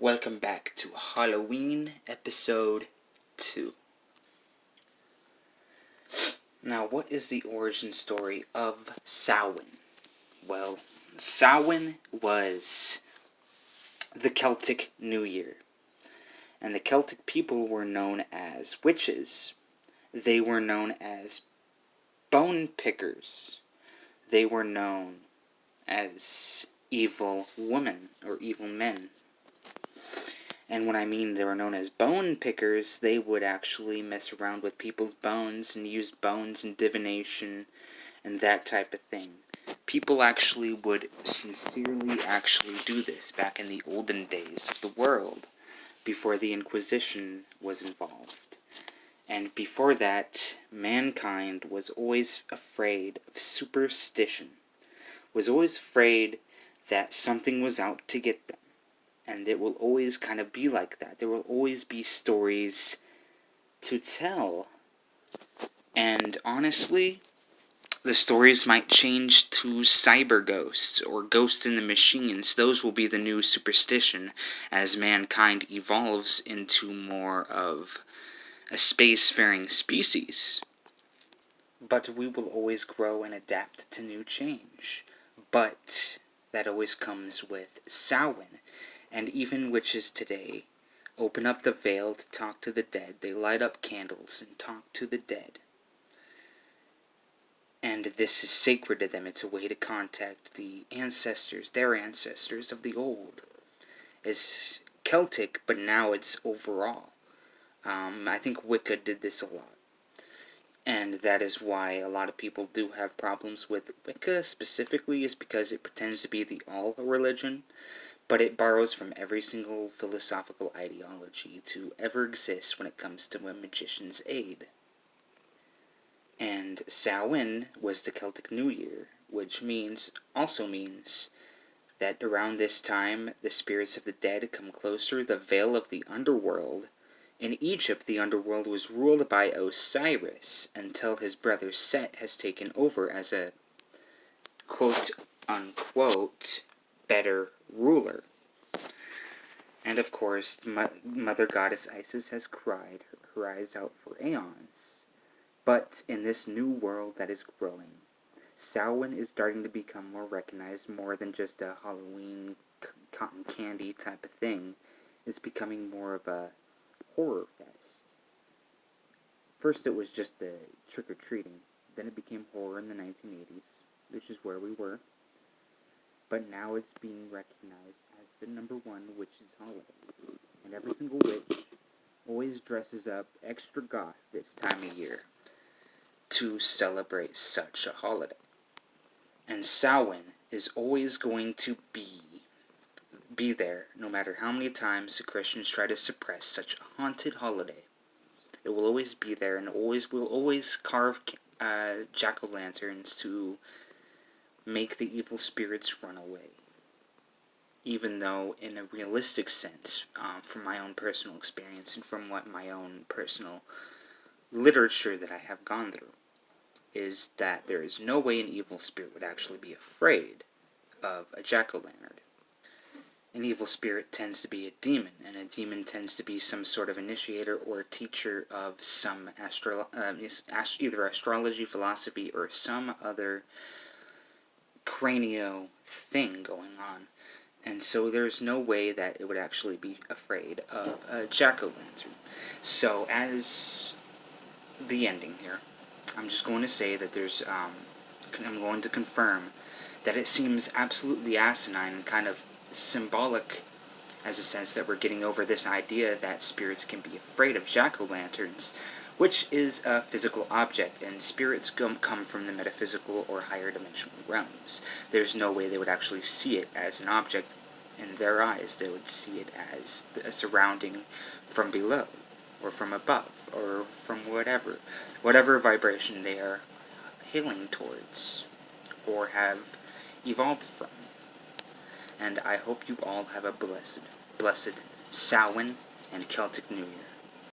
Welcome back to Halloween Episode 2. Now, what is the origin story of Samhain? Well, Samhain was the Celtic New Year, and the Celtic people were known as witches. They were known as bone pickers. They were known as evil women or evil men. And when I mean they were known as bone pickers, they would actually mess around with people's bones and use bones in divination and that type of thing. People actually would sincerely do this back in the olden days of the world, before the Inquisition was involved. And before that, mankind was always afraid of superstition, was always afraid that something was out to get them. And it will always kind of be like that. There will always be stories to tell. And honestly, the stories might change to cyber ghosts or ghosts in the machines. Those will be the new superstition as mankind evolves into more of a spacefaring species. But we will always grow and adapt to new change. But that always comes with Samhain. And even witches today open up the veil to talk to the dead. They light up candles and talk to the dead. And this is sacred to them. It's a way to contact the ancestors, their ancestors of the old. It's Celtic, but now it's overall. I think Wicca did this a lot. And that is why a lot of people do have problems with Wicca specifically, is because it pretends to be the all religion. But it borrows from every single philosophical ideology to ever exist when it comes to a magician's aid. And Samhain was the Celtic New Year, which also means that around this time the spirits of the dead come closer. The veil of the underworld. In Egypt, the underworld was ruled by Osiris until his brother Set has taken over as a quote-unquote better ruler. And of course, Mother Goddess Isis has cried her eyes out for aeons. But in this new world that is growing, Samhain is starting to become more recognized, more than just a Halloween cotton candy type of thing. It's becoming more of a horror fest. First it was just the trick-or-treating, then it became horror in the 1980s, which is where we were. But now it's being recognized as the #1 witch's holiday. And every single witch always dresses up extra goth this time of year to celebrate such a holiday. And Samhain is always going to be there, no matter how many times the Christians try to suppress such a haunted holiday. It will always be there, and will always carve jack-o'-lanterns to make the evil spirits run away. Even though, in a realistic sense, from my own personal experience and from what my own personal literature that I have gone through, is that there is no way an evil spirit would actually be afraid of a jack-o'-lantern. An evil spirit tends to be a demon, and a demon tends to be some sort of initiator or teacher of some either astrology, philosophy, or some other cranio thing going on. And so there's no way that it would actually be afraid of a jack-o'-lantern. So as the ending here, I'm just going to say that I'm going to confirm that it seems absolutely asinine and kind of symbolic, as a sense that we're getting over this idea that spirits can be afraid of jack-o'-lanterns, which is a physical object, and spirits come from the metaphysical or higher dimensional realms. There's no way they would actually see it as an object in their eyes. They would see it as a surrounding from below, or from above, or from whatever vibration they are hailing towards, or have evolved from. And I hope you all have a blessed Samhain and Celtic New Year.